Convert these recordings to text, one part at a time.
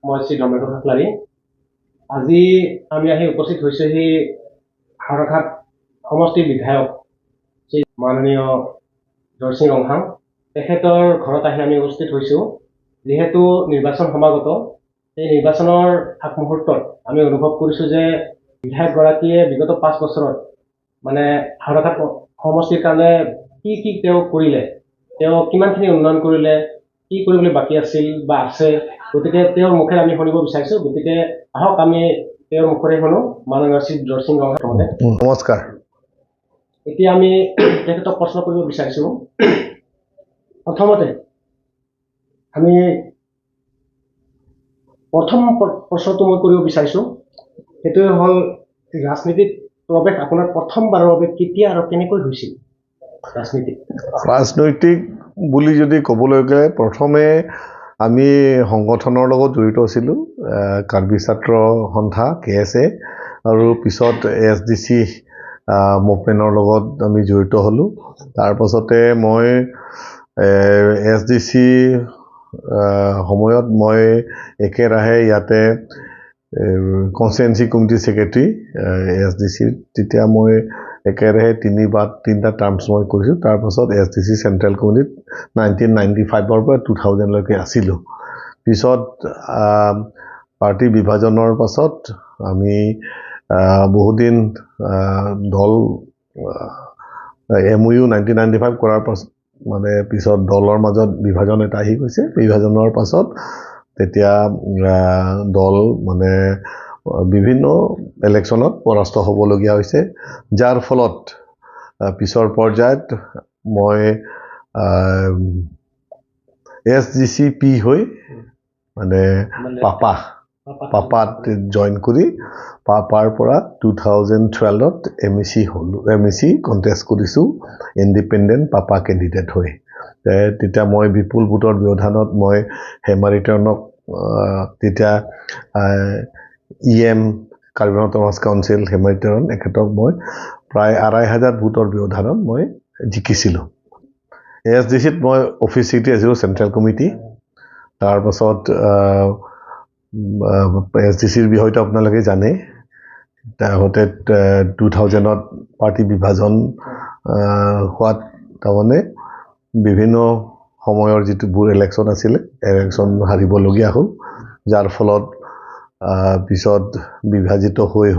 মই শ্ৰী ধৰ্মেন্দ্ৰ খাখলাৰী। আজি আমি আহি উপস্থিত হৈছোহি হাড়ঘাট সমষ্টিৰ বিধায়ক শ্ৰী মাননীয় জয়সিং ৰংহাং তেখেতৰ ঘৰত আহি আমি উপস্থিত হৈছোঁ। যিহেতু নিৰ্বাচন সমাগত, এই নিৰ্বাচনৰ আগমুহূৰ্তত আমি অনুভৱ কৰিছোঁ যে বিধায়কগৰাকীয়ে বিগত 5 বছৰত মানে হাড়ঘাট সমষ্টিৰ কাৰণে কি তেওঁ কৰিলে, তেওঁ কিমানখিনি উন্নয়ন কৰিলে, কি কৰিবলৈ বাকী আছিল বা আছে, গতিকে তেওঁৰ মুখেৰে আমি শুনিব বিচাৰিছোঁ। গতিকে আহক আমি তেওঁৰ মুখেৰে শুনো। মাননীয় শ্ৰী জয়সিং ৰংহাং মহোদয়, নমস্কাৰ। এতিয়া আমি তেখেতক প্ৰশ্ন কৰিব বিচাৰিছোঁ। প্ৰথমতে আমি প্ৰথম প্ৰশ্নটো মই কৰিব বিচাৰিছোঁ, সেইটোৱে হ'ল ৰাজনীতিত প্ৰৱেশ আপোনাৰ প্ৰথমবাৰৰ বাবে কেতিয়া আৰু কেনেকৈ হৈছিল? ৰাজনৈতিক বুলি যদি ক'বলৈ গ'লে প্ৰথমে আমি সংগঠনৰ লগত জড়িত আছিলোঁ, কাৰ্বি ছাত্ৰ সন্থা KSA, আৰু পিছত SDC মুভমেণ্টৰ লগত আমি জড়িত হ'লোঁ। তাৰপাছতে মই SDC সময়ত মই একেৰাহে ইয়াতে কনষ্টিটুৱেঞ্চি কমিটি ছেক্ৰেটাৰী SDC, তেতিয়া মই একেৰাহে তিনিটা টাৰ্মছ মই কৰিছোঁ। তাৰপাছত SDC চেণ্ট্ৰেল কমিটিত 1995ৰ পৰা 2000লৈকে আছিলোঁ। পিছত পাৰ্টি বিভাজনৰ পাছত আমি বহুদিন দল MOU 1995 কৰাৰ পাছত মানে পিছত দলৰ মাজত বিভাজন এটা আহি গৈছে। বিভাজনৰ পাছত তেতিয়া দল মানে বিভিন্ন ইলেকশ্যনত পৰাস্ত হ'বলগীয়া হৈছে, যাৰ ফলত পিছৰ পৰ্যায়ত মই SGCP হৈ মানে পাপাত জইন কৰি পাপাৰ পৰা 2012ত MEC হ'লোঁ। MEC কণ্টেষ্ট কৰিছোঁ ইণ্ডিপেণ্ডেণ্ট পাপা কেণ্ডিডেট হৈ। তেতিয়া মই বিপুল ভোটৰ ব্যৱধানত মই হেমাৰিটনক তেতিয়া EM কাৰ্বি অটোনমাছ কাউন্সিল হেমাৰিটন, এখেতক মই প্ৰায় 2500 ভোটৰ ব্যৱধানত মই জিকিছিলোঁ। SDCত মই অফিচ ছেক্ৰেটাৰী আছিলোঁ, চেণ্ট্ৰেল কমিটি। তাৰপাছত SDCৰ বিষয়টো আপোনালোকে জানে। তাৰপাছতে 2000ত পাৰ্টি বিভাজন হোৱাত তাৰমানে বিভিন্ন সময়ৰ যিটোবোৰ ইলেকশ্যন আছিলে, ইলেকশ্যন হাৰিবলগীয়া হ'ল, যাৰ ফলত পিছত বিভাজিত হৈ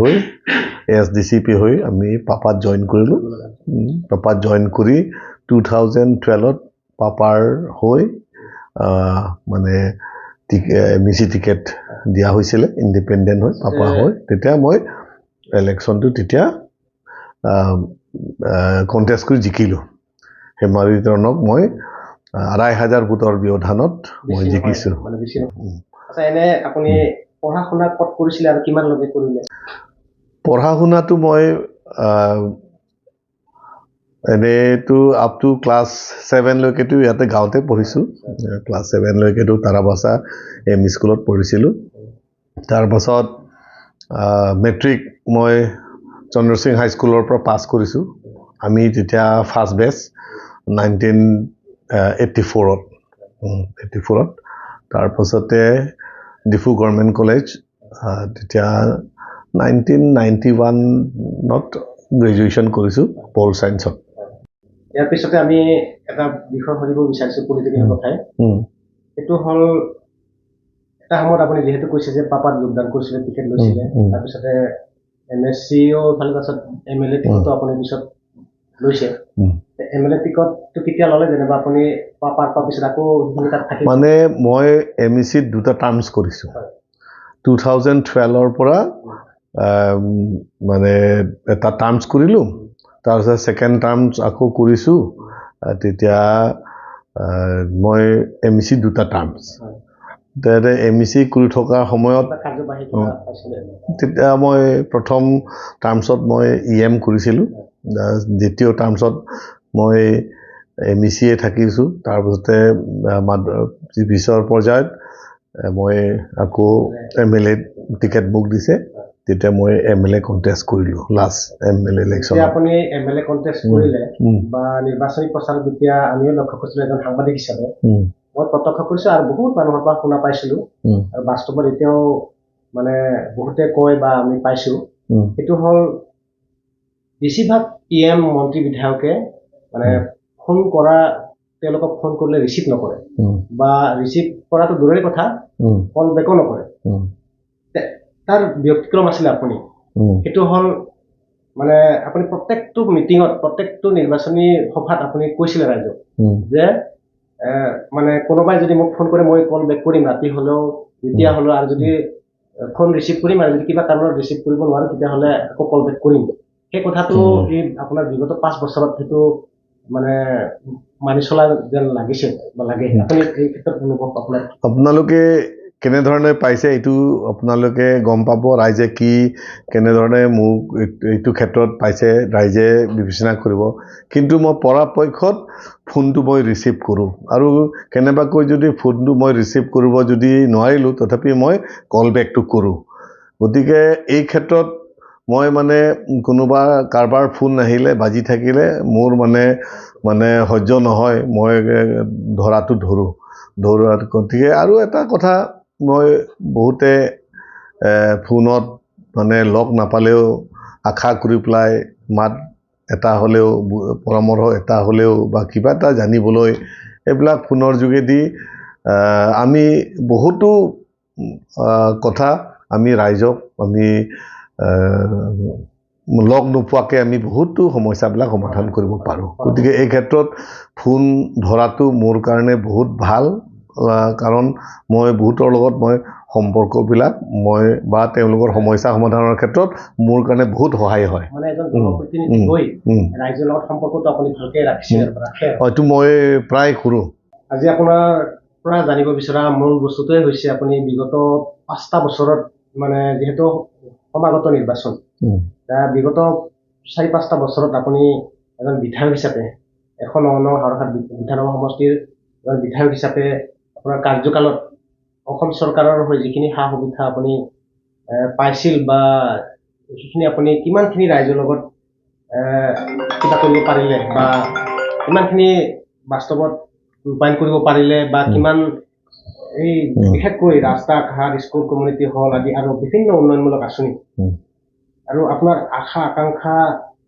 SDCP হৈ আমি পাপাত জইন কৰিলোঁ। পাপাত জইন কৰি 2012ত পাপাৰ হৈ মানে MEC টিকেট দিয়া হৈছিলে, ইণ্ডিপেণ্ডেণ্ট হৈ পাপা হৈ। তেতিয়া মই ইলেকশ্যনটো তেতিয়া কণ্টেষ্ট কৰি জিকিলোঁ। হেমাৰিটনক মই 2500 ভোটৰ ব্যৱধানত মই জিকিছোঁ। এনে আপুনি পঢ়া শুনা ক'ত কৰিছিলে আৰু কিমানলৈকে কৰিলে? পঢ়া শুনাটো মই এনেইতো আপ টু ক্লাছ 7লৈকেতো ইয়াতে গাঁৱতে পঢ়িছোঁ। ক্লাছ 7লৈকেতো তাৰাবাসা ME স্কুলত পঢ়িছিলোঁ। তাৰপাছত মেট্ৰিক মই চন্দ্ৰসিং হাইস্কুলৰ পৰা পাছ কৰিছোঁ। আমি তেতিয়া ফাৰ্ষ্ট বেচ 1984ত। তাৰপাছতে ডিফু গভৰ্ণমেণ্ট কলেজ তেতিয়া 1991ত গ্ৰেজুৱেশ্যন কৰিছোঁ পল ছায়েন্সত। ইয়াৰ পিছতে আমি এটা বিষয় সুধিব বিচাৰিছোঁ পলিটিকেল কথাই। সেইটো হ'ল এটা সময়ত আপুনি যিহেতু কৈছে যে পাপাত যোগদান কৰিছিলে, টিকেট লৈছিলে, তাৰপিছতে MSCও ইফালে, তাৰপিছত MLA টিকটো আপুনি পিছত লৈছে। MLA টিকটটো কেতিয়া ল'লে, যেনিবা আপুনি পাপাৰ পিছত আকৌ তাত থাকে? মানে মই MECত 2টা টাৰ্মছ কৰিছোঁ। 2012ৰ পৰা মানে এটা টাৰ্মছ কৰিলোঁ, তাৰপিছত ছেকেণ্ড টাৰ্মছ আকৌ কৰিছোঁ। তেতিয়া মই MEC 2টা টাৰ্মছ। MEC কৰি থকাৰ সময়ত তেতিয়া মই প্ৰথম টাৰ্মছত মই EM কৰিছিলোঁ, দ্বিতীয় টাৰ্মছত মই MECয়ে থাকিছোঁ। তাৰপিছতে পিছৰ পৰ্যায়ত মই আকৌ MLA টিকেট মোক দিছে, তেতিয়া মই MLA কণ্টেষ্ট কৰিলোঁ লাষ্ট MLA ইলেকশ্যন। আপুনি MLA কণ্টেষ্ট কৰিলে বা নিৰ্বাচনী প্ৰচাৰত যেতিয়া আমিও লক্ষ্য কৰিছিলোঁ এজন সাংবাদিক হিচাপে, মই প্ৰত্যক্ষ কৰিছোঁ আৰু বহুত মানুহৰ পৰা শুনা পাইছিলোঁ আৰু বাস্তৱত এতিয়াও মানে বহুতে কয় বা আমি পাইছোঁ সেইটো হ'ল বেছিভাগ PM মন্ত্ৰী বিধায়কে মানে ফোন কৰা তেওঁলোকক ফোন কৰিলে ৰিচিভ নকৰে বা ৰিচিভ কৰাটো দূৰৰে কথা কল বেকো নকৰে তাৰ ব্যক্তিক্ৰম আছিলে আপুনি সেইটো হ'ল মানে আপুনি প্ৰত্যেকটো মিটিঙত প্ৰত্যেকটো নিৰ্বাচনী সভাত আপুনি কৈছিলে ৰাইজক যে মানে কোনোবাই যদি মোক ফোন কৰে মই কল বেক কৰিম ৰাতি হ'লেও যেতিয়া হ'লেও আৰু যদি ফোন ৰিচিভ কৰিম আৰু যদি কিবা কাৰণত ৰিচিভ কৰিব নোৱাৰো তেতিয়াহ'লে আকৌ কল বেক কৰিম সেই কথাটো এই আপোনাৰ বিগত 5 বছৰত সেইটো মানে মানি চলা যেন লাগিছে বা লাগে আপুনি এই ক্ষেত্ৰত অনুভৱ আপোনাৰ আপোনালোকে কেনেধৰণে পাইছে এইটো আপোনালোকে গম পাব ৰাইজে কি কেনেধৰণে মোক এইটো ক্ষেত্ৰত পাইছে ৰাইজে বিবেচনা কৰিব কিন্তু মই পৰাপক্ষত ফোনটো মই ৰিচিভ কৰোঁ আৰু কেনেবাকৈ যদি ফোনটো মই ৰিচিভ কৰিব যদি নোৱাৰিলোঁ তথাপি মই কল বেকটো কৰোঁ গতিকে এই ক্ষেত্ৰত মই মানে কোনোবা কাৰোবাৰ ফোন আহিলে বাজি থাকিলে মোৰ মানে সহ্য নহয় মই ধৰাটো ধৰোঁ গতিকে আৰু এটা কথা মই বহুতে ফোনত মানে লগ নাপালেও আশা কৰি পেলাই মাত এটা হ'লেও পৰামৰ্শ এটা হ'লেও বা কিবা এটা জানিবলৈ এইবিলাক ফোনৰ যোগেদি আমি বহুতো কথা আমি ৰাইজক আমি লগ নোপোৱাকৈ আমি বহুতো সমস্যাবিলাক সমাধান কৰিব পাৰোঁ গতিকে এই ক্ষেত্ৰত ফোন ধৰাটো মোৰ কাৰণে বহুত ভাল কাৰণ মই বহুতৰ লগত মই সম্পৰ্কবিলাক মই বা তেওঁলোকৰ সমস্যা সমাধানৰ ক্ষেত্ৰত মোৰ কাৰণে বহুত সহায় হয় মানে এজন জনপ্ৰতিনিধি হৈ ৰাইজৰ লগত সম্পৰ্কটো আপুনি ভালকে ৰাখে হয়তো মই প্ৰায় কৰোঁ আজি আপোনাৰ পৰা জানিব বিচৰা মূল বস্তুটোৱে হৈছে আপুনি বিগত 5টা বছৰত মানে যেহেতু সমাগত নিৰ্বাচন বিগত 4-5টা বছৰত আপুনি এজন বিধায়ক হিচাপে 109 হাওড়াঘাট বিধানসভা সমষ্টিৰ এজন বিধায়ক হিচাপে আপোনাৰ কাৰ্যকালত অসম চৰকাৰৰ হৈ যিখিনি সা সুবিধা আপুনি পাইছিল বা সেইখিনি আপুনি কিমানখিনি ৰাইজৰ লগত কিবা কৰিব পাৰিলে বা কিমানখিনি বাস্তৱত ৰূপায়ণ কৰিব পাৰিলে বা কিমান এই বিশেষকৈ ৰাস্তা ঘাট স্কুল কমিউনিটি হল আদি আৰু বিভিন্ন উন্নয়নমূলক আঁচনি আৰু আপোনাৰ আশা আকাংক্ষা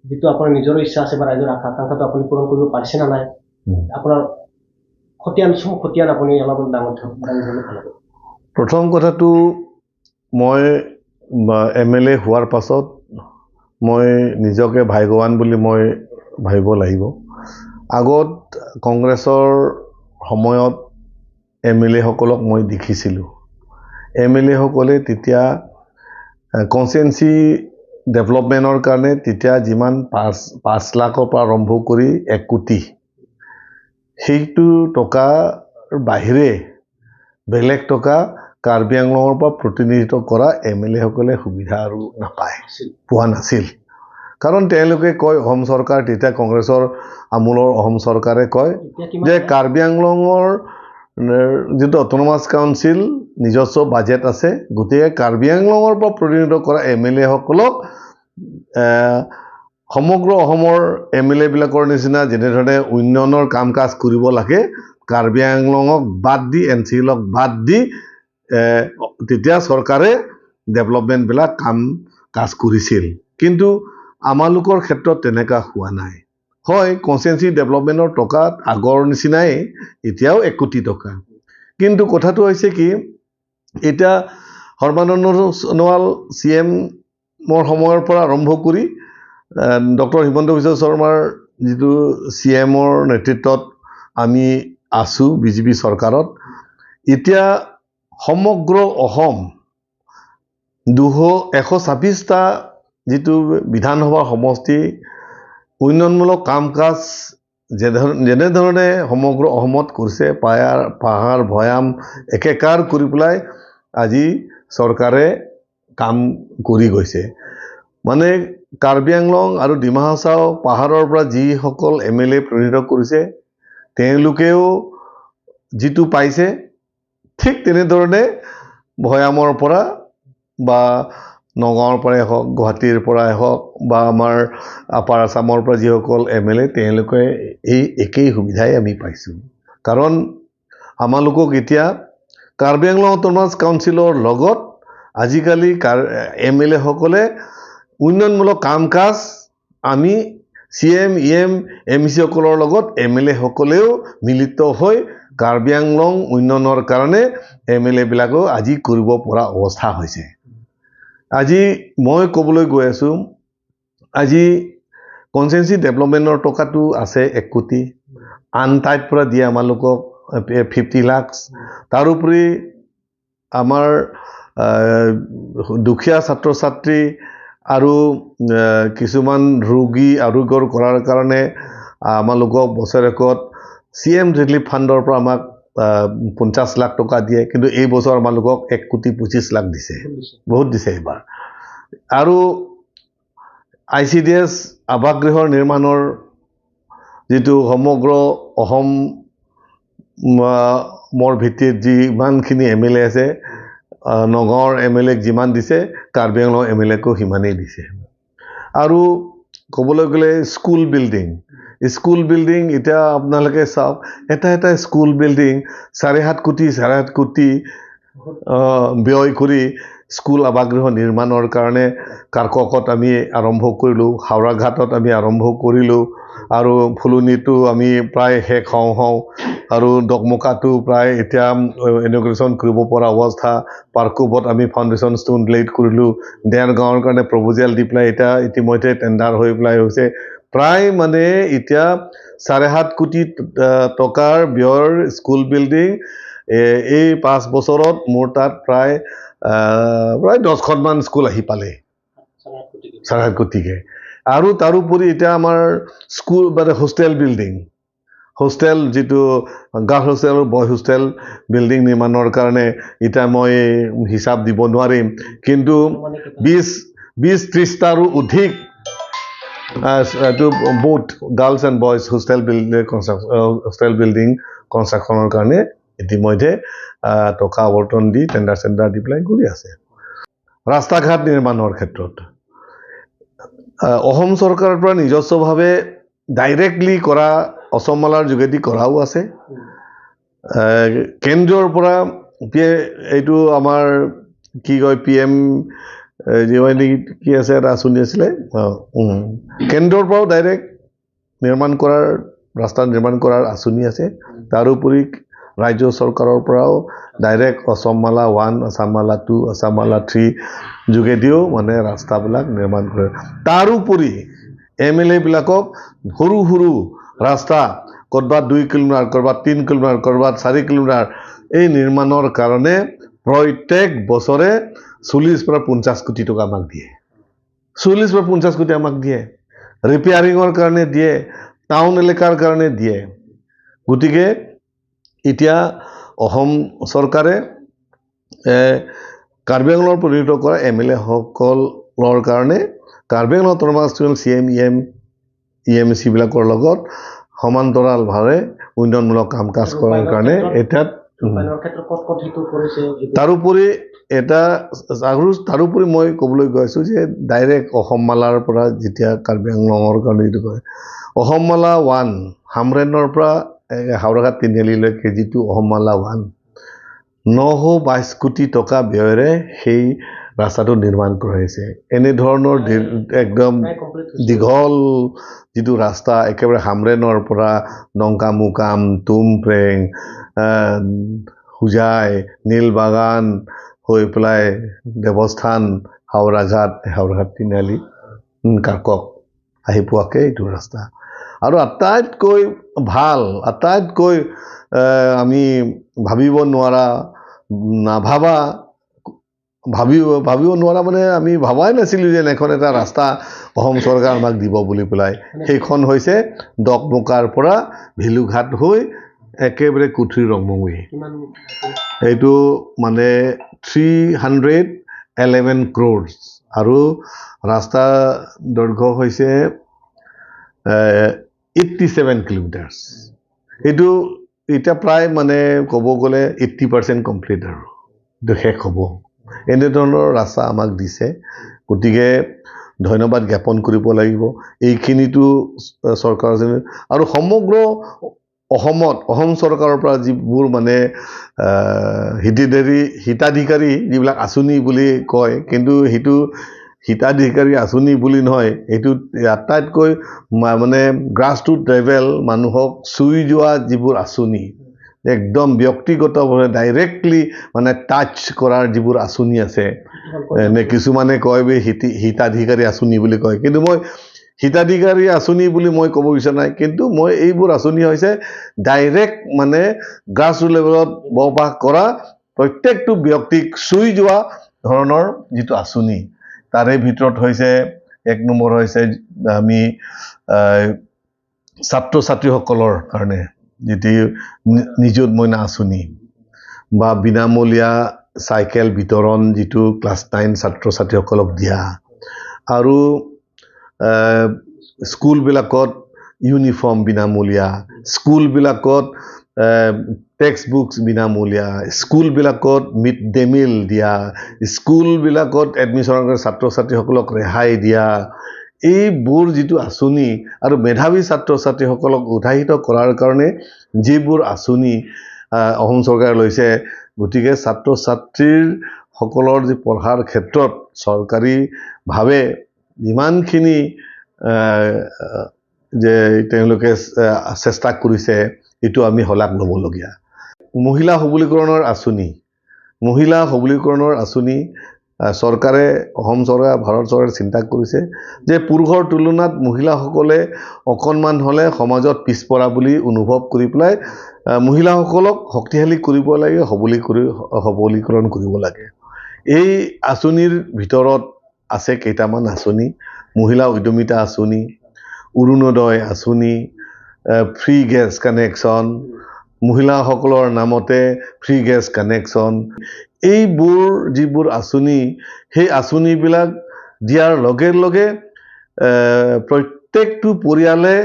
যিটো আপোনাৰ নিজৰো ইচ্ছা আছে বা ৰাইজৰ আশা আকাংক্ষাটো আপুনি পূৰণ কৰিব পাৰিছে না নাই আপোনাৰ খতিয়ান আপুনি অলপ ডাঙৰ প্ৰথম কথাটো মই MLA হোৱাৰ পাছত মই নিজকে ভাগ্যৱান বুলি মই ভাবিব লাগিব আগত কংগ্ৰেছৰ সময়ত MLA সকলক মই দেখিছিলোঁ MLA সকলে তেতিয়া কনষ্টিটুৱেঞ্চি ডেভেলপমেণ্টৰ কাৰণে তেতিয়া যিমান 5 লাখৰ পৰা আৰম্ভ কৰি 1 কোটি সেইটো টকাৰ বাহিৰে বেলেগ টকা কাৰ্বি আংলঙৰ পৰা প্ৰতিনিধিত্ব কৰা MLA সকলে সুবিধা আৰু পোৱা নাছিল কাৰণ তেওঁলোকে কয় অসম চৰকাৰ তেতিয়া কংগ্ৰেছৰ আমোলৰ অসম চৰকাৰে কয় যে কাৰ্বি আংলঙৰ যিটো অট'নমাছ কাউন্সিল নিজস্ব বাজেট আছে গতিকে কাৰ্বি আংলঙৰ পৰা প্ৰতিনিধিত্ব কৰা MLA সকলক সমগ্ৰ অসমৰ MLA বিলাকৰ নিচিনা যেনেধৰণে উন্নয়নৰ কাম কাজ কৰিব লাগে কাৰ্বি আংলঙক বাদ দি NCLক বাদ দি তেতিয়া চৰকাৰে ডেভেলপমেণ্টবিলাক কাম কাজ কৰিছিল কিন্তু আমালোকৰ ক্ষেত্ৰত তেনেকুৱা হোৱা নাই হয় কনষ্টিটুৱেঞ্চি ডেভেলপমেণ্টৰ টকাত আগৰ নিচিনাই এতিয়াও 1 কোটি টকা কিন্তু কথাটো হৈছে কি এতিয়া সৰ্বানন্দ সোণোৱাল CMৰ সময়ৰ পৰা আৰম্ভ কৰি ডক্টৰ হিমন্ত বিশ্ব শৰ্মাৰ যিটো CMৰ নেতৃত্বত আমি আছোঁ বিজেপি চৰকাৰত এতিয়া সমগ্ৰ অসম 126টা যিটো বিধানসভা সমষ্টি উন্নয়নমূলক কাম কাজ যেনেধৰণে সমগ্ৰ অসমত কৰিছে পাহাৰ ভৈয়াম একেকাৰ কৰি পেলাই আজি চৰকাৰে কাম কৰি গৈছে মানে কাৰ্বি আংলং আৰু ডিমা হাছাও পাহাৰৰ পৰা যিসকল MLA প্ৰতিনিধিত্ব কৰিছে তেওঁলোকেও যিটো পাইছে ঠিক তেনেধৰণে ভৈয়ামৰ পৰা বা নগাঁৱৰ পৰাই হওক গুৱাহাটীৰ পৰাই হওক বা আমাৰ আপাৰ আসামৰ পৰা যিসকল MLA তেওঁলোকে এই একেই সুবিধাই আমি পাইছোঁ কাৰণ আমালোকক এতিয়া কাৰ্বি আংলং অট'নমাছ কাউন্সিলৰ লগত আজিকালি MLA সকলে উন্নয়নমূলক কাম কাজ আমি CM EM MEC সকলৰ লগত MLA সকলেও মিলিত হৈ কাৰ্বি আংলং উন্নয়নৰ কাৰণে MLA বিলাকো আজি কৰিব পৰা অৱস্থা হৈছে আজি মই ক'বলৈ গৈ আছো আজি কনষ্টিটুৱেন্সি ডেভেলপমেণ্টৰ টকাটো আছে 1 কোটি আনটাইড পৰা দিয়ে আমালোকক 50 লাখ তাৰোপৰি আমাৰ দুখীয়া ছাত্ৰ ছাত্ৰী আৰু কিছুমান ৰোগী আৰোগ্যৰ কৰাৰ কাৰণে আমালোকক বছৰেকত CM ৰিলিফ ফাণ্ডৰ পৰা আমাক 50 লাখ টকা দিয়ে কিন্তু এই বছৰ আমালোকক 1 কোটি 25 লাখ দিছে বহুত দিছে এবাৰ আৰু ICDS আৱাসগৃহৰ নিৰ্মাণৰ যেটো সমগ্ৰ অসম মোৰ ভিত্তিত যিমানখিনি MLA আছে নগৰ MLA যিমান দিছে কাৰ্বি আংলং MLA কো সিমানেই দিছে আৰু ক'বলৈ গ'লে স্কুল বিল্ডিং এটা আপোনালোকে চাওক এটা স্কুল বিল্ডিং 7.5 কোটি ব্যয় কৰি স্কুল আৱাসগৃহ নিৰ্মাণৰ কাৰণে কাৰককত আমি আৰম্ভ কৰিলোঁ হাওৰা ঘাটত আমি আৰম্ভ কৰিলোঁ আৰু ফুলনিটো আমি প্ৰায় শেষ হওঁ আৰু ডকমকাটো প্ৰায় এতিয়া ইনগ্ৰেশ্যন কৰিব পৰা অৱস্থা পাৰ্কোবত আমি ফাউণ্ডেশ্যন ষ্টোন লেট কৰিলোঁ দেৰগাঁৱৰ কাৰণে প্ৰপ'জেল দি পেলাই এতিয়া ইতিমধ্যে টেণ্ডাৰ হৈ পেলাই হৈছে প্ৰায় মানে এতিয়া 7.5 কোটি টকাৰ ব্যয়ৰ স্কুল বিল্ডিং এই 5 বছৰত মোৰ তাত প্ৰায় 10খনমান স্কুল আহি পালে 7.5 কোটিকে আৰু তাৰোপৰি এতিয়া আমাৰ স্কুল মানে হোষ্টেল যেটো গাৰ্লছ হোষ্টেল আৰু বয় হোষ্টেল বিল্ডিং নিৰ্মাণৰ কাৰণে এতিয়া মই হিচাপ দিব নোৱাৰিম কিন্তু 20-30টাৰো অধিক both girls and boys hostel building constructionৰ কাৰণে ইতিমধ্যে টকা আৱৰ্তন দি টেণ্ডাৰ দি পেলাই কৰি আছে ৰাস্তা ঘাট নিৰ্মাণৰ ক্ষেত্ৰত অসম চৰকাৰৰ পৰা নিজস্বভাৱে ডাইৰেক্টলি কৰা অসমমালাৰ যোগেদি কৰাও আছে কেন্দ্ৰৰ পৰা এইটো আমাৰ কি কয় PM কি আছে এটা আঁচনি আছিলে কেন্দ্ৰৰ পৰাও ডাইৰেক্ট ৰাস্তা নিৰ্মাণ কৰাৰ আঁচনি আছে তাৰোপৰি ৰাজ্য চৰকাৰৰ পৰাও ডাইৰেক্ট অসমমালা 1 আসামমালা 2 আসামমালা 3 যোগেদিও মানে ৰাস্তাবিলাক নিৰ্মাণ কৰে তাৰোপৰি MLA বিলাকক সৰু ৰাস্তা কৰবাত 2 কিলোমিটাৰ কৰবাত 3 কিলোমিটাৰ কৰবাত 4 কিলোমিটাৰ এই নিৰ্মাণৰ কাৰণে প্ৰত্যেক বছৰে 40 পৰা 50 কোটি টকা আমাক দিয়ে 40 পৰা 50 কোটি আমাক দিয়ে ৰিপেয়াৰিঙৰ কাৰণে দিয়ে টাউন এলেকাৰ কাৰণে দিয়ে গতিকে এতিয়া অসম চৰকাৰে কাৰ্বি আংলঙৰ প্ৰতিনিধিত্ব কৰা MLA সকলৰ কাৰণে Karbi Anglong autonomous CM EM EMC বিলাকৰ লগত সমান্তৰালভাৱে উন্নয়নমূলক কাম কাজ কৰাৰ কাৰণে এটাত তাৰোপৰি তাৰোপৰি মই ক'বলৈ গৈ আছো যে ডাইৰেক্ট অসমমালাৰ পৰা যেতিয়া কাৰ্বি আংলঙৰ কাৰণে এইটো কয় অসমমালা 1 হামৰেনৰ পৰা হাওৰাঘাট তিনিআলিলৈকে যিটো অসমমালা 1 922 কোটি টকা ব্যয়েৰে সেই ৰাস্তাটো নিৰ্মাণ কৰা হৈছে এনে ধৰণৰ একদম দীঘল যিটো ৰাস্তা একেবাৰে হামৰেনৰ পৰা নংকামুকাম তুমপ্ৰেং হুজাই নীলবাগান হৈ পেলাই দেৱস্থান হাওৰাঘাট তিনিআলি কাৰকক আহি পোৱাকে এইটো ৰাস্তা আৰু আটাইতকৈ ভাল আটাইতকৈ আমি ভাবিব নোৱাৰা মানে আমি ভাবাই নাছিলোঁ যে এখন এটা ৰাস্তা অসম চৰকাৰ আমাক দিব বুলি পেলাই সেইখন হৈছে ডকমকাৰ পৰা ভিলুঘাট হৈ একেবাৰে কুঠি ৰংমুঙি এইটো মানে 311 crores আৰু ৰাস্তা দৈৰ্ঘ্য হৈছে 87 কিলোমিটাৰ এইটো এটা প্ৰায় মানে ক'ব গ'লে 80% কমপ্লিট আৰু এইটো শেষ হ'ব এনে ধৰণৰ ৰাস্তা আমাক দিছে গতিকে ধন্যবাদ জ্ঞাপন কৰিব লাগিব এইখিনিটো চৰকাৰৰ আৰু সমগ্ৰ অসম চৰকাৰৰ পৰা যিবোৰ মানে হিতাধিকাৰী যিবিলাক আঁচনি বুলি কয়, কিন্তু সেইটো হিতাধিকাৰী আঁচনি বুলি নহয়, এইটো আটাইতকৈ মানে গ্ৰাছৰুট লেভেল মানুহক চুই যোৱা যিবোৰ আঁচনি, একদম ব্যক্তিগতভাৱে ডাইৰেক্টলি মানে টাচ কৰাৰ যিবোৰ আঁচনি আছে, কিছুমানে কয় হিতাধিকাৰী আঁচনি বুলি কয়, কিন্তু মই হিতাধিকাৰী আঁচনি বুলি মই ক'ব বিচৰা নাই, কিন্তু মই এইবোৰ আঁচনি হৈছে ডাইৰেক্ট মানে গ্ৰাছৰুট লেভেলত বসবাস কৰা প্ৰত্যেকটো ব্যক্তিক চুই যোৱা ধৰণৰ যিটো আঁচনি, তাৰে ভিতৰত হৈছে 1 নম্বৰ হৈছে আমি ছাত্ৰ ছাত্ৰীসকলৰ কাৰণে যিটো নিযুত মইনা আঁচনি বা বিনামূলীয়া চাইকেল বিতৰণ, যিটো ক্লাছ 9 ছাত্ৰ ছাত্ৰীসকলক দিয়া, আৰু স্কুলবিলাকত ইউনিফৰ্ম বিনামূলীয়া, স্কুলবিলাকত টেক্সট বুকছ বিনামূলীয়া, স্কুলবিলাকত মিড ডে মিল দিয়া, স্কুলবিলাকত এডমিশ্যনৰ কাৰণে ছাত্ৰ ছাত্ৰীসকলক ৰেহাই দিয়া, এইবোৰ যিটো আঁচনি আৰু মেধাৱী ছাত্ৰ ছাত্ৰীসকলক উৎসাহিত কৰাৰ কাৰণে যিবোৰ আঁচনি অসম চৰকাৰে লৈছে, গতিকে ছাত্ৰ ছাত্ৰীৰ সকলৰ যি পঢ়াৰ ক্ষেত্ৰত চৰকাৰীভাৱে যিমানখিনি যে তেওঁলোকে চেষ্টা কৰিছে, এইটো আমি শলাগ ল'বলগীয়া। মহিলা সবলীকৰণৰ আঁচনি চৰকাৰে, অসম চৰকাৰ, ভাৰত চৰকাৰে চিন্তা কৰিছে যে পুৰুষৰ তুলনাত মহিলাসকলে অকণমান হ'লে সমাজত পিছপৰা বুলি অনুভৱ কৰি পেলাই মহিলাসকলক শক্তিশালী কৰিব লাগে, সবলীকৰণ কৰিব লাগে। এই আঁচনিৰ ভিতৰত আছে কেইটামান আঁচনি: মহিলা উদ্যমিতা আঁচনি, অৰুণোদয় আঁচনি, ফ্ৰী গেছ কানেকশ্যন, মহিলাসকলৰ নামতে ফ্ৰী গেছ কানেকশ্যন। এইবোৰ যিবোৰ আঁচনি, সেই আঁচনিবিলাক দিয়াৰ লগে লগে প্ৰত্যেকটো পৰিয়ালে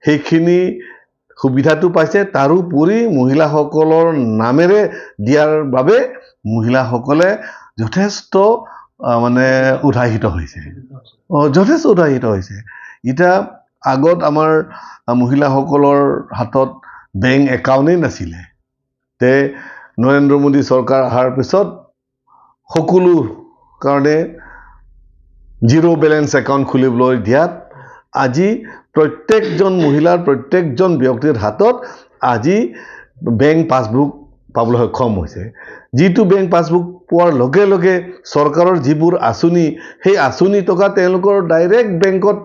সেইখিনি সুবিধাটো পাইছে, তাৰোপৰি মহিলাসকলৰ নামেৰে দিয়াৰ বাবে মহিলাসকলে যথেষ্ট মানে উৎসাহিত হৈছে, যথেষ্ট উৎসাহিত হৈছে। এতিয়া আগত আমাৰ মহিলাসকলৰ হাতত বেংক একাউণ্টেই নাছিলে, নৰেন্দ্ৰ মোদী চৰকাৰ অহাৰ পিছত সকলো কাৰণে জিৰ' বেলেঞ্চ একাউণ্ট খুলিবলৈ দিয়াত আজি প্ৰত্যেকজন মহিলাৰ, প্ৰত্যেকজন ব্যক্তিৰ হাতত আজি বেংক পাছবুক পাবলৈ সক্ষম হৈছে। যিটো বেংক পাছবুক পোৱাৰ লগে লগে চৰকাৰৰ যিবোৰ আঁচনি, সেই আঁচনি টকা তেওঁলোকৰ ডাইৰেক্ট বেংকত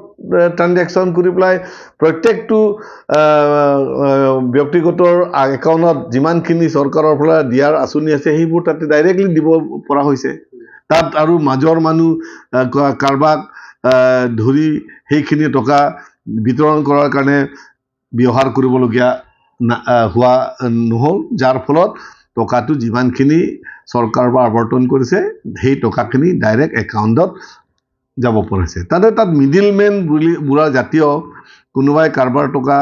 ট্ৰানজেকশ্যন কৰি পেলাই প্ৰত্যেকটো ব্যক্তিগত একাউণ্টত যিমানখিনি চৰকাৰৰ পৰা দিয়াৰ আঁচনি আছে, সেইবোৰ তাতে ডাইৰেক্টলি দিব পৰা হৈছে। তাত আৰু মাজৰ মানুহ কাৰোবাক ধৰি সেইখিনি টকা বিতৰণ কৰাৰ কাৰণে ব্যৱহাৰ কৰিবলগীয়া হোৱা নহ'ল, যাৰ ফলত টকাটো যিমানখিনি চৰকাৰৰ পৰা আৱৰ্তন কৰিছে, সেই টকাখিনি ডাইৰেক্ট একাউণ্টত যাব পাৰিছে। তাত মিডিলমেন বোলা জাতীয় কোনোবাই কাৰোবাৰ টকা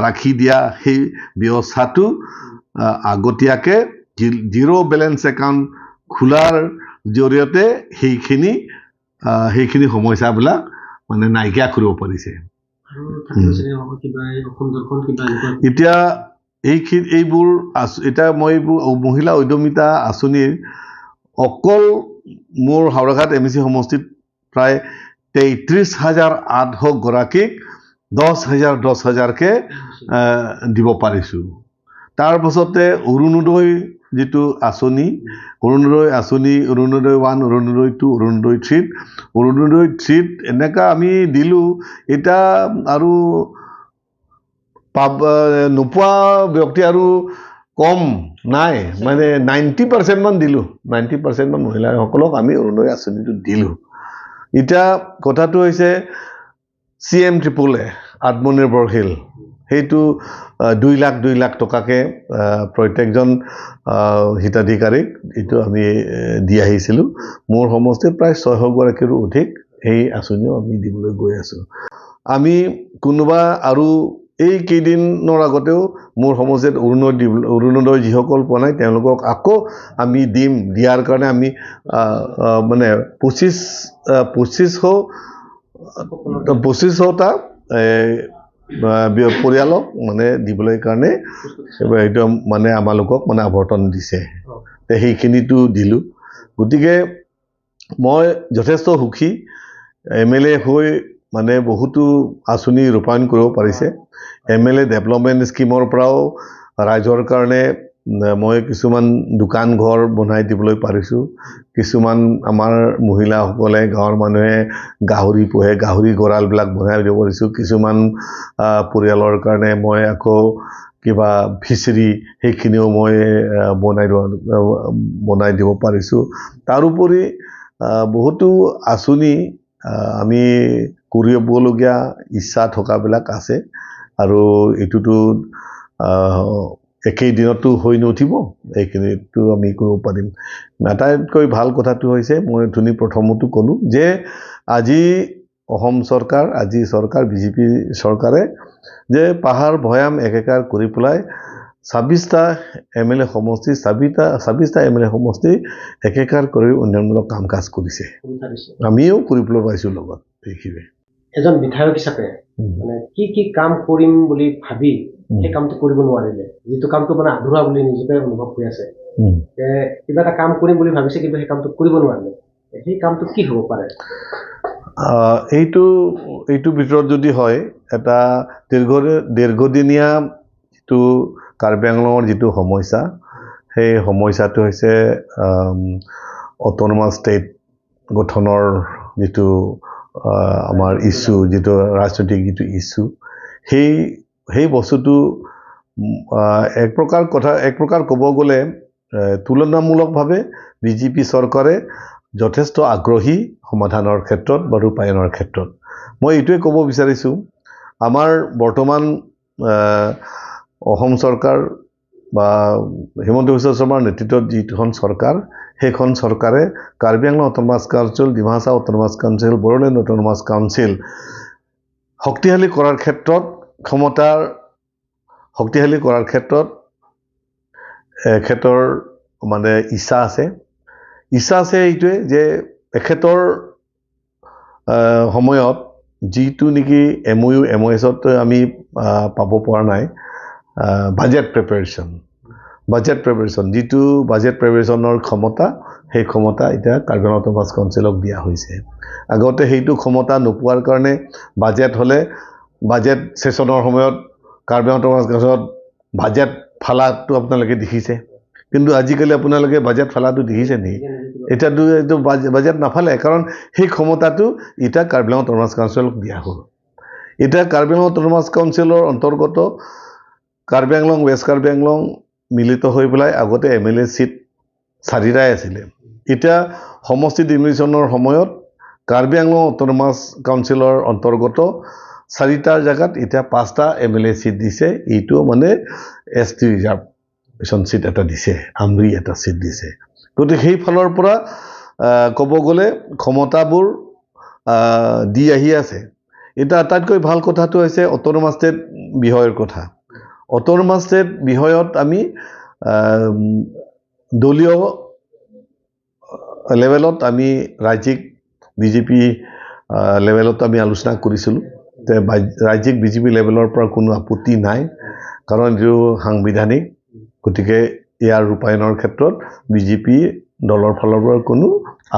ৰাখি দিয়া সেই ব্যৱস্থাটো আগতীয়াকৈ জিৰ' বেলেঞ্চ একাউণ্ট খোলাৰ জৰিয়তে সেইখিনি সমস্যাবিলাক মানে নাইকিয়া কৰিব পাৰিছে। এতিয়া এইবোৰ এতিয়া মই মহিলা উদ্যমিতা আঁচনিৰ অকল মোৰ হাওৰাঘাট MEC সমষ্টিত প্ৰায় 33,800 গৰাকীক 10,000কৈ দিব পাৰিছোঁ। তাৰ পাছতে অৰুণোদয় যিটো আঁচনি, অৰুণোদয় 1, অৰুণোদয় 2, অৰুণোদয় 3 এনেকুৱা আমি দিলোঁ। এতিয়া আৰু নোপোৱা ব্যক্তি আৰু কম নাই, মানে 90% মান দিলোঁ, 90% মান মহিলাসকলক আমি অৰুণোদয় আঁচনিটো দিলোঁ। এতিয়া কথাটো হৈছে CM-AAA আত্মনিৰ্ভৰশীল, সেইটো 2 লাখ টকাকৈ প্ৰত্যেকজন হিতাধিকাৰীক এইটো আমি দি আহিছিলোঁ। মোৰ সমষ্টিত প্ৰায় 600 গৰাকীৰো অধিক এই আঁচনিও আমি দিবলৈ গৈ আছোঁ। আমি কোনোবা আৰু এই কেইদিনৰ আগতেও মোৰ সমষ্টিত অৰুণোদয় যিসকল পোৱা নাই তেওঁলোকক আকৌ আমি দিয়াৰ কাৰণে আমি মানে 2500টা পৰিয়ালক মানে দিবলৈ কাৰণে একদম মানে আমালোকক মানে আৱৰ্তন দিছে সেইখিনিতো দিলোঁ গতিকে মই যথেষ্ট সুখী MLA হৈ মানে বহুতো আঁচনি ৰূপায়ণ কৰিব পাৰিছে MLA ডেভেলপমেণ্ট স্কিমৰ পৰাও ৰাইজৰ কাৰণে মই কিছুমান দোকান ঘৰ বনাই দিবলৈ পাৰিছোঁ কিছুমান আমাৰ মহিলাসকলে গাঁৱৰ মানুহে গাহৰি পোহে গাহৰি গঁৰালবিলাক বনাই দিব পাৰিছোঁ কিছুমান পৰিয়ালৰ কাৰণে মই আকৌ কিবা ফিচাৰী সেইখিনিও মই বনাই দিব পাৰিছোঁ তাৰোপৰি বহুতো আঁচনি আমি কৰিবলগীয়া ইচ্ছা থকাবিলাক আছে আৰু এইটোতো একেই দিনতো হৈ নুঠিব এইখিনিতো আমি কৰিব পাৰিম আটাইতকৈ ভাল কথাটো হৈছে মই ধুনি প্ৰথমতো ক'লোঁ যে আজি অসম চৰকাৰ আজি চৰকাৰ বিজেপি চৰকাৰে যে পাহাৰ ভৈয়াম একেকাৰ কৰি পেলাই 26টা MLA সমষ্টি 26টা MLA সমষ্টি একেকাৰ কৰি উন্নয়নমূলক কাম কাজ কৰিছে আমিও কৰিবলৈ পাইছোঁ লগত সেইখিনি এজন বিধায়ক হিচাপে মানে কি কাম কৰিম বুলি ভাবি সেই কামটো কৰিব নোৱাৰিলে যিটো কামটো মানে আধৰুৱা বুলি নিজকে অনুভৱ কৰি আছে কিবা এটা কাম কৰিম বুলি ভাবিছে কিন্তু সেই কামটো কৰিব নোৱাৰিলে সেই কামটো কি হ'ব পাৰে এইটো ভিতৰত যদি হয় এটা দীৰ্ঘদিনীয়া যিটো কাৰ্বি আংলঙৰ যিটো সমস্যা সেই সমস্যাটো হৈছে অট'নমাছ ষ্টেট গঠনৰ যিটো আমাৰ ইছ্যু যিটো ৰাজনৈতিক যিটো ইছ্যু সেই বস্তুটো এক প্ৰকাৰ ক'ব গ'লে তুলনামূলকভাৱে বিজেপি চৰকাৰে যথেষ্ট আগ্ৰহী সমাধানৰ ক্ষেত্ৰত বা ৰূপায়ণৰ ক্ষেত্ৰত মই এইটোৱে ক'ব বিচাৰিছোঁ আমাৰ বৰ্তমান অসম চৰকাৰ বা হিমন্ত বিশ্ব শৰ্মাৰ নেতৃত্বত যিখন চৰকাৰ সেইখন চৰকাৰে Karbi Anglong autonomous council Dima Hasao autonomous council Bodoland autonomous council শক্তিশালী কৰাৰ ক্ষেত্ৰত শক্তিশালী কৰাৰ ক্ষেত্ৰত এখেতৰ মানে ইচ্ছা আছে এইটোৱে যে এখেতৰ সময়ত যিটো নেকি MOSত আমি পাব পৰা নাই বাজেট প্ৰিপাৰেশ্যন যিটো বাজেট প্ৰিপাৰেশ্যনৰ ক্ষমতা সেই ক্ষমতা এতিয়া কাৰ্বি আংলং অট'নমাছ কাউন্সিলক দিয়া হৈছে আগতে সেইটো ক্ষমতা নোপোৱাৰ কাৰণে বাজেট ছেছনৰ সময়ত কাৰ্বি আংলং অট'নমাছ কাউন্সিলত বাজেট ফালাটো আপোনালোকে দেখিছে কিন্তু আজিকালি আপোনালোকে বাজেট ফালাটো দেখিছে নেকি এতিয়াতো এইটো বাজেট নাফালে কাৰণ সেই ক্ষমতাটো এতিয়া কাৰ্বি আংলং অট'নমাছ কাউন্সিলক দিয়া হ'ল এতিয়া কাৰ্বি আংলং অট'নমাছ কাউন্সিলৰ অন্তৰ্গত কাৰ্বি আংলং ৱেষ্ট কাৰ্বি আংলং মিলিত হৈ পেলাই আগতে MLA চিট 4টাই আছিলে এতিয়া সমষ্টি ডিভিজনৰ সময়ত কাৰ্বি আংলং অট'নমাছ কাউন্সিলৰ অন্তৰ্গত 4টাৰ জেগাত এতিয়া 5টা MLA চিট দিছে এইটো মানে ST ৰিজাৰ্ভেশ্যন চিট এটা দিছে আমৰি এটা চিট দিছে গতিকে সেই ফালৰ পৰা ক'ব গ'লে ক্ষমতাবোৰ দি আহি আছে এটা আটাইতকৈ ভাল কথাটো হৈছে অট'নমাছ ষ্টেট বিষয়ৰ কথা অট'নমাছ ষ্টেট বিষয়ত আমি দলীয় লেভেলত আমি ৰাজ্যিক বিজেপি লেভেলত আমি আলোচনা কৰিছিলোঁ যে ৰাজ্যিক বিজেপি লেভেলৰ পৰা কোনো আপত্তি নাই কাৰণ এইটো সাংবিধানিক গতিকে ইয়াৰ ৰূপায়ণৰ ক্ষেত্ৰত বিজেপি দলৰ ফালৰ পৰা কোনো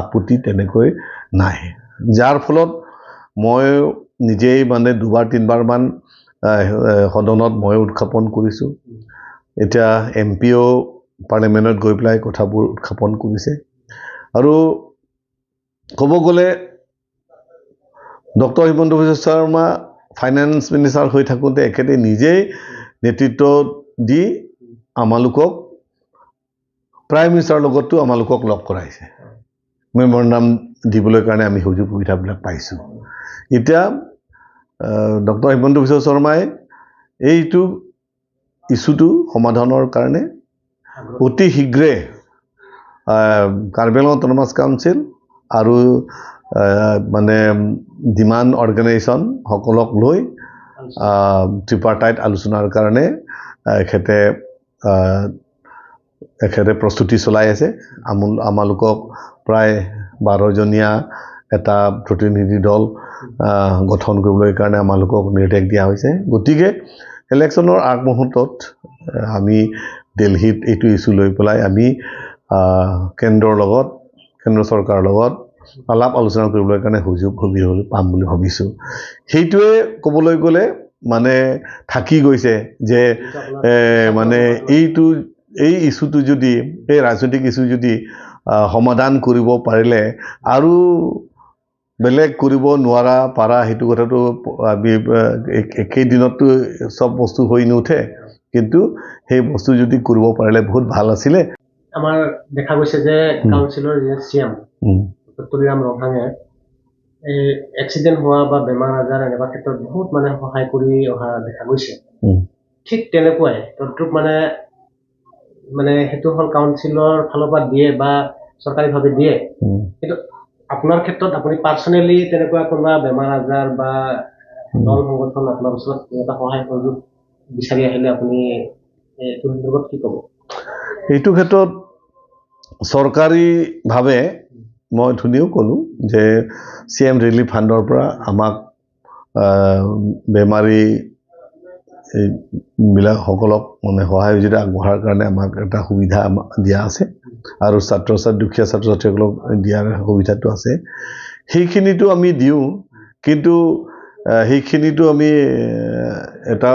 আপত্তি তেনেকৈ নাই যাৰ ফলত মই নিজেই মানে 2-3বাৰমান সদনত মই উত্থাপন কৰিছোঁ এতিয়া MPও পাৰ্লিমেণ্টত গৈ পেলাই কথাবোৰ উত্থাপন কৰিছে আৰু ক'ব গ'লে doctor Himanta Biswa Sarma finance minister হৈ থাকোঁতে এখেতে নিজেই নেতৃত্ব দি আমালোকক প্ৰাইম মিনিষ্টাৰৰ লগতো আমালোকক লগ কৰাইছে মেমৰেণ্ডাম দিবলৈ কাৰণে আমি সুযোগ সুবিধাবিলাক পাইছোঁ এতিয়া ডক্টৰ হিমন্ত বিশ্ব শৰ্মাই এইটো ইছ্যুটো সমাধানৰ কাৰণে অতি শীঘ্ৰে কাৰ্বি আংলং অট'নমাছ কাউন্সিল আৰু মানে ডিমাণ্ড অৰ্গেনাইজেশ্যন সকলক লৈ ট্ৰিপাৰ্টাইট আলোচনাৰ কাৰণে এখেতে প্ৰস্তুতি চলাই আছে আমালোকক প্ৰায় 12জনীয়া এটা প্ৰতিনিধি দল গঠন কৰিবলৈ কাৰণে আমালোকক নিৰ্দেশ দিয়া হৈছে। গতিকে ইলেকশ্যনৰ আগমুহূৰ্তত আমি দিল্লীত এইটো ইছ্যু লৈ পেলাই আমি কেন্দ্ৰ চৰকাৰৰ লগত আলাপ আলোচনা কৰিবলৈ কাৰণে সুবিধা পাম বুলি ভাবিছোঁ। সেইটোৱে ক'বলৈ গ'লে মানে থাকি গৈছে যে মানে এই ইছ্যুটো যদি এই ৰাজনৈতিক ইছ্যু যদি সমাধান কৰিব পাৰিলে আৰু বেলেগ কৰিব পাৰা সেইটো কথাটো আমি একেদিনততো চব বস্তু হৈ নুঠে, কিন্তু সেই বস্তু যদি কৰিব পাৰিলে বহুত ভাল আছিলে। আমাৰ দেখা গৈছে যে কাউন্সিলৰ চিএম তুলিৰাম ৰংহাঙে এই এক্সিডেণ্ট হোৱা বা বেমাৰ আজাৰ এনেকুৱা ক্ষেত্ৰত বহুত মানে সহায় কৰি অহা দেখা গৈছে। ঠিক তেনেকুৱাই তদ্ৰুপ মানে সেইটো হ'ল কাউন্সিলৰ ফালৰ পৰা দিয়ে বা চৰকাৰীভাৱে দিয়ে, কিন্তু আপোনাৰ ক্ষেত্ৰত আপুনি পাৰ্চনেলি তেনেকুৱা কোনোবা বেমাৰ আজাৰ বা দল সংগঠন আপোনাৰ ওচৰত এটা সহায় সহযোগ বিচাৰি আহিলে আপুনি এইটো সন্দৰ্ভত কি ক'ব? এইটো ক্ষেত্ৰত চৰকাৰীভাৱে মই ধুনীয়াও ক'লোঁ যে CM ৰিলিফ ফাণ্ডৰ পৰা আমাক বেমাৰী বিলাকসকলক মানে সহায় সহযোগিতা আগবঢ়াৰ কাৰণে আমাক এটা সুবিধা দিয়া আছে আৰু দুখীয়া ছাত্ৰ ছাত্ৰীসকলক দিয়াৰ সুবিধাটো আছে। সেইখিনিতো আমি দিওঁ, কিন্তু সেইখিনিতো আমি এটা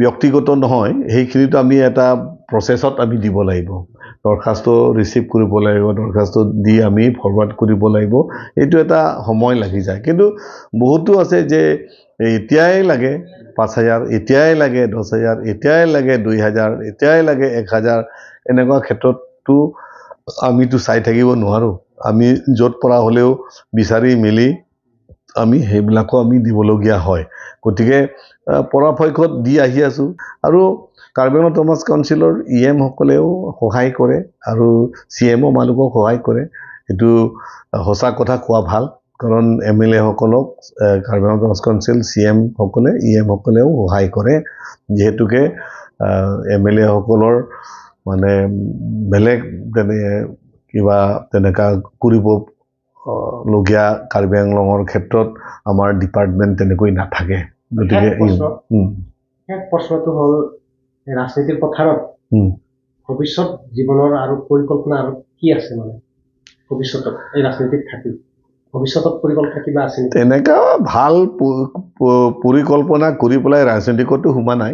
ব্যক্তিগত নহয়, সেইখিনিতো আমি এটা প্ৰচেছত আমি দিব লাগিব। দৰখাস্ত ৰিচিভ কৰিব লাগিব, দৰখাস্ত দি আমি ফৰৱাৰ্ড কৰিব লাগিব। এইটো এটা সময় লাগি যায়, কিন্তু বহুতো আছে যে এতিয়াই লাগে 5,000, এতিয়াই লাগে 10,000, এতিয়াই লাগে 2,000, এতিয়াই লাগে 1,000। এনেকুৱা ক্ষেত্ৰততো আমিতো চাই থাকিব নোৱাৰোঁ। আমি য'ত পৰা হ'লেও বিচাৰি মেলি আমি সেইবিলাকো আমি দিবলগীয়া হয়। গতিকে পৰাপক্ষত দি আহি আছোঁ আৰু কাৰ্বি আংলং অট'নমাছ কাউন্সিলৰ সকলেও সহায় কৰে আৰু CMO মানুহক সহায় কৰে। এইটো সঁচা কথা কোৱা ভাল, কাৰণ MLA সকলক Karbi Anglong autonomous council CM সকলে সকলেও সহায় কৰে, যিহেতুকে MLA সকলৰ মানে বেলেগ কিবা তেনেকুৱা কৰিবলগীয়া কাৰ্বি আংলঙৰ ক্ষেত্ৰত আমাৰ ডিপাৰ্টমেণ্ট তেনেকৈ নাথাকে। গতিকে প্ৰশ্নটো হ'ল ৰাজনীতিৰ পথাৰত ভৱিষ্যত জীৱনৰ আৰু পৰিকল্পনা আৰু কি আছে? মানে ভৱিষ্যতত এই ৰাজনীতিত থাকি ভৱিষ্যতত পৰিকল্পনা কিবা আছে? তেনেকুৱা ভাল পৰিকল্পনা কৰি পেলাই ৰাজনীতিকতো সোমা নাই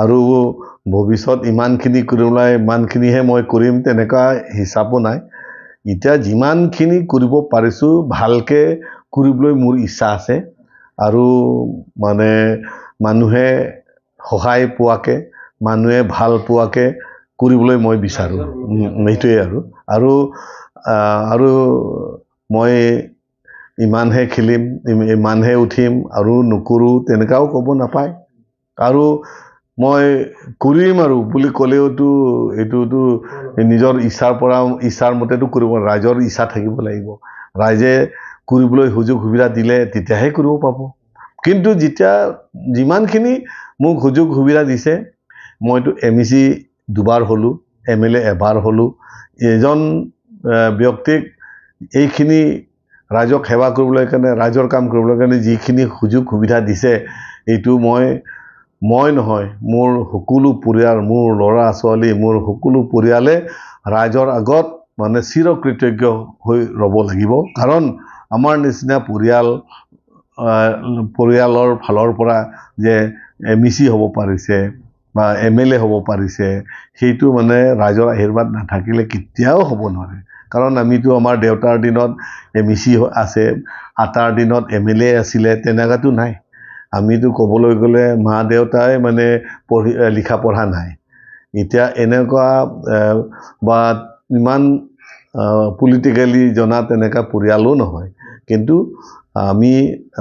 আৰু ভৱিষ্যত ইমানখিনি কৰিবলৈ ইমানখিনিহে মই কৰিম তেনেকুৱা হিচাপো নাই। এতিয়া যিমানখিনি কৰিব পাৰিছোঁ ভালকৈ কৰিবলৈ মোৰ ইচ্ছা আছে আৰু মানে মানুহে সহায় পোৱাকৈ, মানুহে ভাল পোৱাকৈ কৰিবলৈ মই বিচাৰোঁ। সেইটোৱে আৰু মই ইমানহে খেলিম, ইমানহে উঠিম আৰু নকৰোঁ তেনেকুৱাও ক'ব নাপায়। আৰু মই কৰিম আৰু বুলি ক'লেওতো এইটোতো নিজৰ ইচ্ছাৰ মতেতো কৰিব, ৰাইজৰ ইচ্ছা থাকিব লাগিব। ৰাইজে কৰিবলৈ সুযোগ সুবিধা দিলে তেতিয়াহে কৰিব পাব। কিন্তু যিমানখিনি মোক সুযোগ সুবিধা দিছে, মইতো MEC 2বাৰ হ'লোঁ, MLA এবাৰ হ'লোঁ। এজন ব্যক্তিক এইখিনি ৰাইজক সেৱা কৰিবলৈ কাৰণে, ৰাইজৰ কাম কৰিবলৈ কাৰণে যিখিনি সুযোগ সুবিধা দিছে, এইটো মই নহয়, মোৰ সকলো পৰিয়াল, মোৰ ল'ৰা ছোৱালী, মোৰ সকলো পৰিয়ালে ৰাইজৰ আগত মানে চিৰকৃতজ্ঞ হৈ ৰ'ব লাগিব। কাৰণ আমাৰ নিচিনা পৰিয়ালৰ ফালৰ পৰা যে MEC হ'ব পাৰিছে বা MLA হ'ব পাৰিছে, সেইটো মানে ৰাইজৰ আশীৰ্বাদ নাথাকিলে কেতিয়াও হ'ব নোৱাৰে। কাৰণ আমিতো আমাৰ দেউতাৰ দিনত MEC আছে, আটাৰ দিনত MLA আছিলে, তেনেকুৱাতো নাই। আমিতো ক'বলৈ গ'লে মা দেউতাই মানে লিখা পঢ়া নাই। এতিয়া এনেকুৱা বা ইমান পলিটিকেলি জনা তেনেকুৱা পৰিয়ালো নহয়, কিন্তু আমি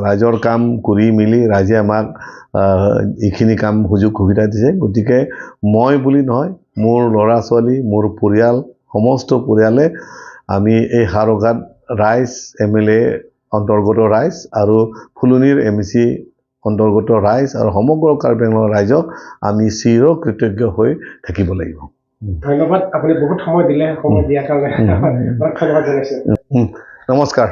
ৰাইজৰ কাম কৰি মেলি ৰাইজে আমাক এইখিনি কাম সুযোগ সুবিধা দিছে। গতিকে মই বুলি নহয়, মোৰ ল'ৰা ছোৱালী, মোৰ পৰিয়াল, সমস্ত পৰিয়ালে আমি এই হাৰঘাট ৰাইজ, MLA অন্তৰ্গত ৰাইজ আৰু ফুলনিৰ MEC অন্তৰ্গত ৰাইজ আৰু সমগ্ৰ কাৰ্বি আংলঙৰ ৰাইজক আমি চিৰকৃতজ্ঞ হৈ থাকিব লাগিব। ধন্যবাদ, আপুনি বহুত সময় দিলে, সময় দিয়াৰ কাৰণে ধন্যবাদ জনাইছোঁ। নমস্কাৰ।